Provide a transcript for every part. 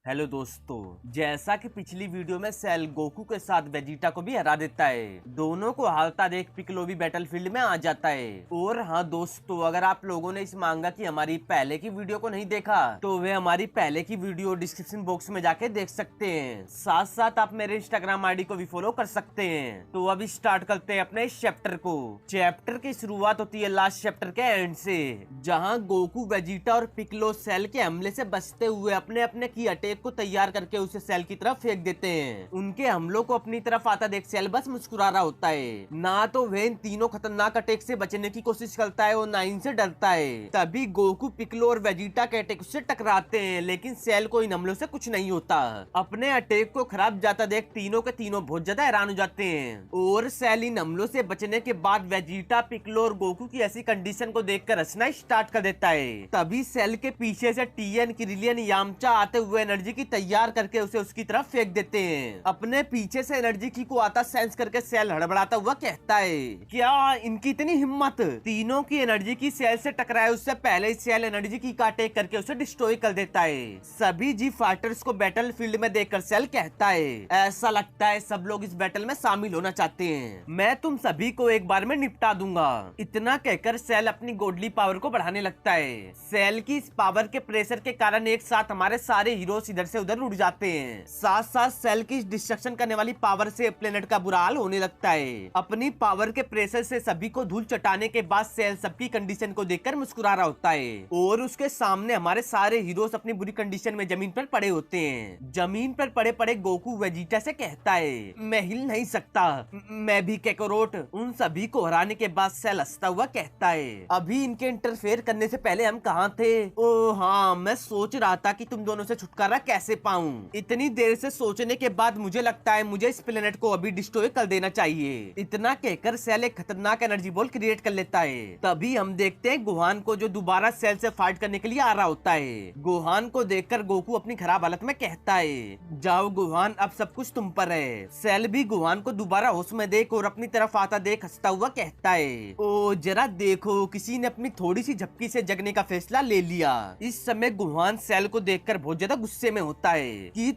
Hello दोस्तों, जैसा कि पिछली वीडियो में सेल गोकू के साथ वेजिटा को भी हरा देता है। दोनों को हारता देख पिक्कोलो भी बैटलफील्ड में आ जाता है। और हाँ दोस्तों, अगर आप लोगों ने इस मांगा की हमारी पहले की वीडियो को नहीं देखा तो वे हमारी पहले की वीडियो डिस्क्रिप्शन बॉक्स में जाके देख सकते हैं। साथ साथ आप मेरे इंस्टाग्राम आईडी को भी फॉलो कर सकते हैं। तो अभी स्टार्ट करते हैं अपने इस चैप्टर को। चैप्टर की शुरुआत होती है लास्ट चैप्टर के एंड से, जहाँ गोकू वेजिटा और पिक्कोलो सेल के हमले से बचते हुए अपने अपने की अटैक को तैयार करके उसे सेल की तरफ फेंक देते हैं। उनके हमलों को अपनी तरफ आता देख सेल बस मुस्कुरा रहा होता है। ना तो वह इन तीनों खतरनाक अटैक से बचने की कोशिश करता है और ना इनसे डरता है। तभी गोकू, पिक्कोलो और वेजिटा के अटैक उससे टकराते हैं, लेकिन सेल को इन हमलों से कुछ नहीं होता। अपने अटैक को खराब जाता देख तीनों के तीनों बहुत ज्यादा हैरान हो जाते हैं। और सेल इन हमलों से बचने के बाद वेजिटा, पिक्कोलो और गोकू की ऐसी कंडीशन को देखकर हंसना स्टार्ट कर देता है। तभी सेल के पीछे से टीएन, क्रिलियन, यामचा आते हुए एनर्जी की तैयार करके उसे उसकी तरफ फेंक देते हैं। अपने पीछे से एनर्जी की को आता सेंस करके सेल हड़बड़ाता हुआ कहता है, क्या इनकी इतनी हिम्मत। तीनों की एनर्जी की सेल से टकराए उससे पहले ही सेल एनर्जी की का अटैक करके उसे डिस्ट्रॉय कर देता है। सभी जी फाइटर्स को बैटल फील्ड में देखकर सेल कहता है, ऐसा लगता है सब लोग इस बैटल में शामिल होना चाहते हैं। मैं तुम सभी को एक बार में निपटा दूंगा। इतना कहकर सेल अपनी गोडली पावर को बढ़ाने लगता है। सेल की इस पावर के प्रेशर के कारण एक साथ हमारे सारे हीरोज इधर से उधर उड़ जाते हैं। साथ साथ सेल की डिस्ट्रक्शन करने वाली पावर से प्लेनेट का बुरा हाल होने लगता है। अपनी पावर के प्रेशर से सभी को धूल चटाने के बाद सेल सबकी कंडीशन को देखकर मुस्कुरा रहा होता है। और उसके सामने हमारे सारे हीरोज अपनी बुरी कंडीशन में जमीन पर पड़े होते हैं। जमीन पर पड़े पड़े गोकू वेजिटा से कहता है, मैं हिल नहीं सकता, मैं भी कैकोरोट। उन सभी को हराने के बाद सेल हंसता हुआ कहता है, अभी इनके इंटरफेयर करने से पहले हम कहाँ थे। ओ हाँ, मैं सोच रहा था कि तुम दोनों से छुटकारा कैसे पाऊं। इतनी देर से सोचने के बाद मुझे लगता है मुझे इस प्लेनेट को अभी डिस्ट्रॉय कर देना चाहिए। इतना कहकर सेल एक खतरनाक एनर्जी बॉल क्रिएट कर लेता है। तभी हम देखते हैं गोहान को, जो दोबारा सेल से फाइट करने के लिए आ रहा होता है। गोहान को देखकर गोकू अपनी खराब हालत में कहता है, जाओ गोहान, अब सब कुछ तुम पर है। सेल भी गोहान को दोबारा होश में देख और अपनी तरफ आता देख हंसता हुआ कहता है, ओ जरा देखो, किसी ने अपनी थोड़ी सी झपकी से जगने का फैसला ले लिया। इस समय गोहान सेल को देखकर बहुत ज्यादा गुस्से में होता है कि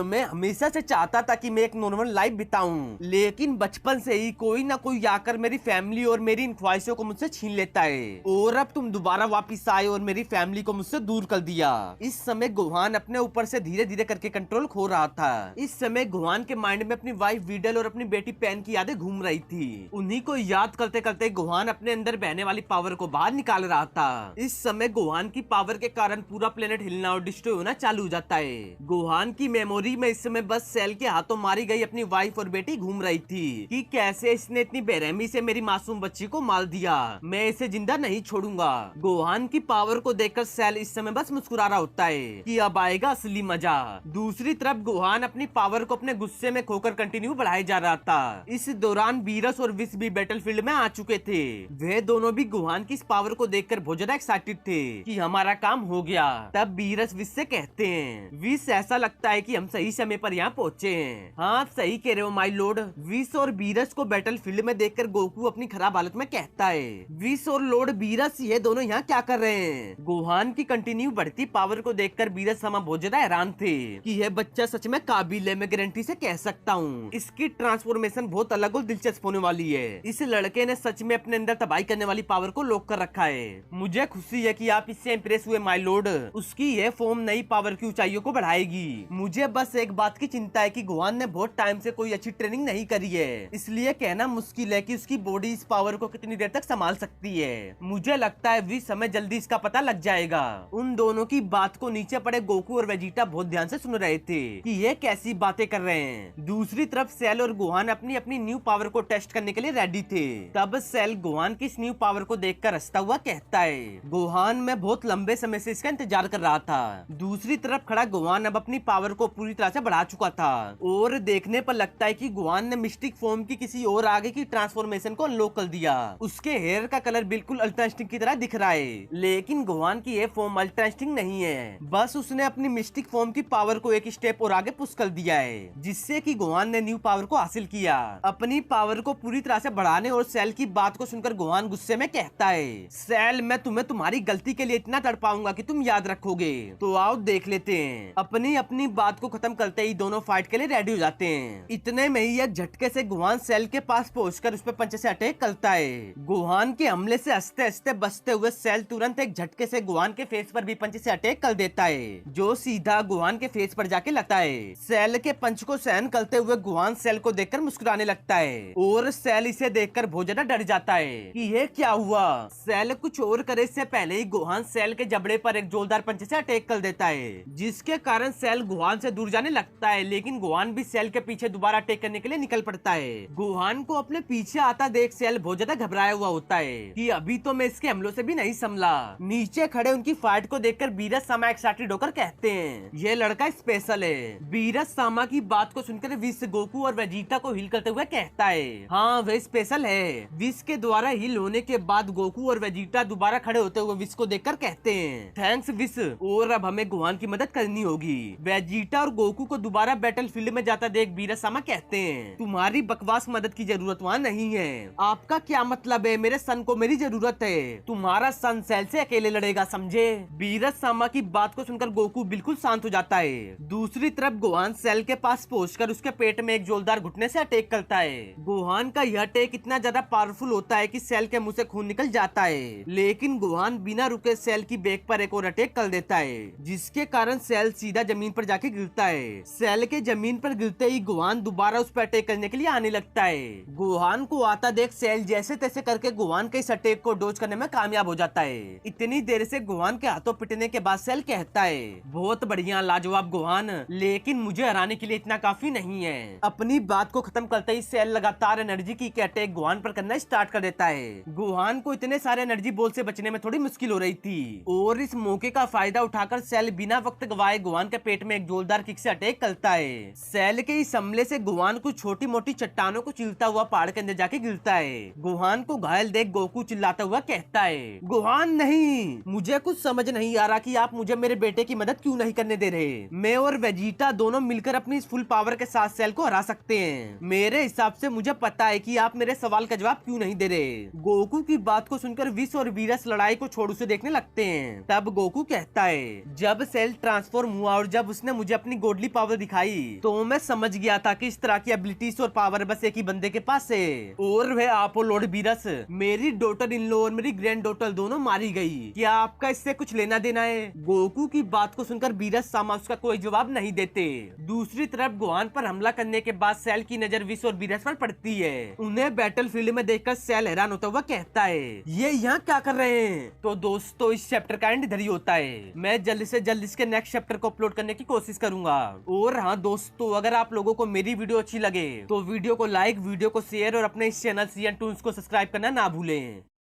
मैं हमेशा से चाहता था कि मैं एक नॉर्मल लाइफ बिताऊं, लेकिन बचपन से ही कोई ना कोई आकर मेरी फैमिली और मेरी इन ख्वाहिशों को मुझसे छीन लेता है। और अब तुम दोबारा वापिस आए और मेरी फैमिली को मुझसे दूर कर दिया। इस समय गोहान अपने ऊपर से धीरे धीरे करके कंट्रोल खो रहा था। इस समय गोहान के माइंड में अपनी वाइफ वीडल और अपनी बेटी पैन की यादें घूम रही थी। उन्हीं को याद करते करते गोहान अपने अंदर बहने वाली पावर को बाहर निकाल रहा था। इस समय गोहान की पावर के कारण पूरा प्लेनेट हिलना और डिस्ट्रॉय होना चालू हो जाता है। गोहान की मेमोरी में इस समय बस सेल के हाथों मारी गई अपनी वाइफ और बेटी घूम रही थी कि कैसे इसने इतनी बेरहमी से मेरी मासूम बच्ची को मार दिया, मैं इसे जिंदा नहीं छोड़ूंगा। गोहान की पावर को देखकर सेल इस समय बस मुस्कुरा रहा होता है कि अब आएगा असली मजा। दूसरी तरफ गोहान अपनी पावर को अपने गुस्से में खोकर कंटिन्यू बढ़ाए जा रहा था। इस दौरान बीरस और विश भी बैटलफील्ड में आ चुके थे। वे दोनों भी गोहान की इस पावर को देखकर बहुत ज्यादा एक्साइटेड थे कि हमारा काम हो गया। तब बीरस विश से कहते हैं, विश ऐसा लगता है कि हम सही समय पर यहाँ पहुँचे हैं। हाँ, आप सही कह रहे हो माय लॉर्ड। विश और बीरस को बैटलफील्ड में देखकर गोकू अपनी खराब हालत में कहता है, विश और लॉर्ड बीरस, ये दोनों यहाँ क्या कर रहे हैं। गोहान की कंटिन्यू बढ़ती पावर को देखकर बीरस हम बहुत ज्यादा हैरान थे कि यह बच्चा सच में काबिल है। मैं गारंटी से कह सकता हूँ इसकी ट्रांसफॉर्मेशन बहुत अलग और दिलचस्प होने वाली है। इस लड़के ने सच में अपने अंदर तबाही करने वाली पावर को लॉक कर रखा है। मुझे खुशी है कि आप इससे इम्प्रेस हुए माय लॉर्ड। उसकी यह फॉर्म नई पावर की ऊंचाइयों को बढ़ाएगी। मुझे बस एक बात की चिंता है कि गोहान ने बहुत टाइम से कोई अच्छी ट्रेनिंग नहीं करी है, इसलिए कहना मुश्किल है कि उसकी बॉडी इस पावर को कितनी देर तक संभाल सकती है। मुझे लगता है भी समय जल्दी इसका पता लग जाएगा। उन दोनों की बात को नीचे पड़े गोकू और वेजिटा बहुत ध्यान से सुन रहे थे कि ये कैसी बातें कर रहे हैं। दूसरी तरफ सेल और गोहान अपनी अपनी न्यू पावर को टेस्ट करने के लिए रेडी थे। तब सेल गोहान की इस न्यू पावर को देखकर हंसता हुआ कहता है, गोहान, मैं बहुत लंबे समय से इसका इंतजार कर रहा था। दूसरी तरफ खड़ा गोहान अब अपनी पावर को पूरी तरह से बढ़ा चुका था और देखने पर लगता है कि गोहान ने मिस्टिक फॉर्म की किसी और आगे की ट्रांसफॉर्मेशन को अनलॉक कर दिया। उसके हेयर का कलर बिल्कुल अल्ट्रा इंस्टिंक्ट की तरह दिख रहा है, लेकिन गोहान की ये फॉर्म अल्ट्रा इंस्टिंक्ट नहीं है। बस उसने अपनी मिस्टिक फॉर्म की पावर को एक स्टेप और आगे पुश कर दिया है, जिससे कि गोहान ने न्यू पावर को हासिल किया। अपनी पावर को पूरी तरह से बढ़ाने और सेल की बात को सुनकर गोहान गुस्से में कहता है, सेल, मैं तुम्हें तुम्हारी गलती के लिए इतना तड़पाऊंगा कि तुम याद रखोगे। तो आओ देख लेते हैं हैं। अपनी अपनी बात को खत्म करते ही दोनों फाइट के लिए रेडी हो जाते हैं। इतने में ही एक झटके से गुहान सेल के पास पहुंचकर उस पर पंच से अटैक करता है। गुहान के हमले से हंसते हंसते बचते हुए सेल तुरंत एक झटके से गुहान के फेस पर भी पंच से अटैक कर देता है, जो सीधा गुहान के फेस पर जाके लगता है। सेल के पंच को सहन करते हुए गुहान सेल को देखकर मुस्कुराने लगता है और सेल इसे देखकर बहुत ज्यादा डर जाता है कि ये क्या हुआ। सेल कुछ और करे से पहले ही गुहान सेल के जबड़े पर एक जोरदार पंच से अटैक कर देता है, जिसके कारण सेल गुहान से दूर जाने लगता है। लेकिन गुहान भी सेल के पीछे दोबारा अटैक करने के लिए निकल पड़ता है। गुहान को अपने पीछे आता देख सेल बहुत ज्यादा घबराया हुआ होता है कि अभी तो मैं इसके हमलों से भी नहीं संभला। नीचे खड़े उनकी फाइट को देखकर बीरज सामा एक्साइटेड होकर कहते हैं ये लड़का स्पेशल है। बीरज सामा की बात को सुनकर विश गोकू और वेजिटा को हील करते हुए कहता है हाँ वे स्पेशल है। विश के द्वारा हील होने के बाद गोकू और वेजिटा दोबारा खड़े होते हुए विश को देखकर कहते हैं थैंक्स विश, और अब हमें गुहान की मदद करनी होगी। वेजिटा और गोकू को दोबारा बैटल फील्ड में जाता देख बीरज सामा कहते हैं तुम्हारी बकवास मदद की जरूरत वहाँ नहीं है। आपका क्या मतलब है? मेरे सन को मेरी जरूरत है। तुम्हारा सन सेल से अकेले लड़ेगा, समझे? बीरज सामा की बात को सुनकर गोकू बिल्कुल शांत हो जाता है। दूसरी तरफ गुहान सेल के पास पहुंचकर उसके पेट में एक जोरदार घुटने से अटैक करता है। गुहान का यह अटैक इतना ज्यादा पावरफुल होता है कि सेल के मुंह से खून निकल जाता है, लेकिन गुहान बिना रुके सेल की बैक पर एक और अटैक कर देता है, जिसके कारण सेल सीधा जमीन पर जाके गिरता है। सेल के जमीन पर गिरते ही गुहान दोबारा उस पर अटैक करने के लिए आने लगता है। गुहान को आता देख सेल जैसे तैसे करके गुहान के इस अटैक को डोज करने में कामयाब हो जाता है। इतनी देर से गुहान के हाथों पिटने के बाद सेल कहता है बहुत बढ़िया लाजवाब गुहान, लेकिन मुझे हराने के लिए इतना काफी नहीं है। अपनी बात को खत्म करते ही सेल लगातार एनर्जी की अटैक गुहान पर करना स्टार्ट कर देता है। गुहान को इतने सारे एनर्जी बॉल से बचने में थोड़ी मुश्किल हो रही थी और इस मौके का फायदा उठाकर सेल बिना वक्त गवाए गुहान के पेट में एक जोरदार किक से अटैक करता है। सेल के इस हमले से गुहान कुछ छोटी मोटी चट्टानों को चीरता हुआ पहाड़ के अंदर जाके गिरता है। गुहान को घायल देख गोकू चिल्लाता हुआ कहता है गुहान नहीं, मुझे कुछ समझ नहीं आ रहा कि आप मुझे मेरे बेटे की मदद क्यों नहीं करने दे रहे। मैं और वेजिटा दोनों मिलकर अपनी इस फुल पावर के साथ सेल को हरा सकते हैं। मेरे हिसाब से मुझे पता है कि आप मेरे सवाल का जवाब क्यों नहीं दे रहे। गोकू की बात को सुनकर विश और वीरस लड़ाई को छोड़ उसे देखने लगते हैं। तब गोकू कहता है जब सेल ट्रांसफॉर्म हुआ और जब उसने मुझे अपनी गोडली पावर दिखाई तो मैं समझ गया था कि इस तरह की एबिलिटीज और पावर बस एक ही बंदे के पास है, और वह आप लॉर्ड वीरस। मेरी डॉटर इन लॉ और मेरी ग्रैंड डॉटर दोनों मारी गई। क्या आपका इससे कुछ लेना देना है? गोकू की बात को सुनकर वीरस सामा उसका कोई जवाब नहीं देते। दूसरी तरफ गुहान पर हमला करने के बाद सेल की नजर विश और वीरस पर पड़ती है। उन्हें बैटल फील्ड में देखकर सेल हैरान होता हुआ कहता है ये यहाँ क्या कर रहे हैं? तो दोस्तों इस चैप्टर का एंड इधर ही होता है। मैं जल्द से जल्द इसके नेक्स्ट चैप्टर को अपलोड करने की कोशिश करूंगा। और हाँ दोस्तों, अगर आप लोगों को मेरी वीडियो अच्छी लगे तो वीडियो को लाइक, वीडियो को शेयर और अपने इस चैनल CN Toons को सब्सक्राइब करना ना भूलें।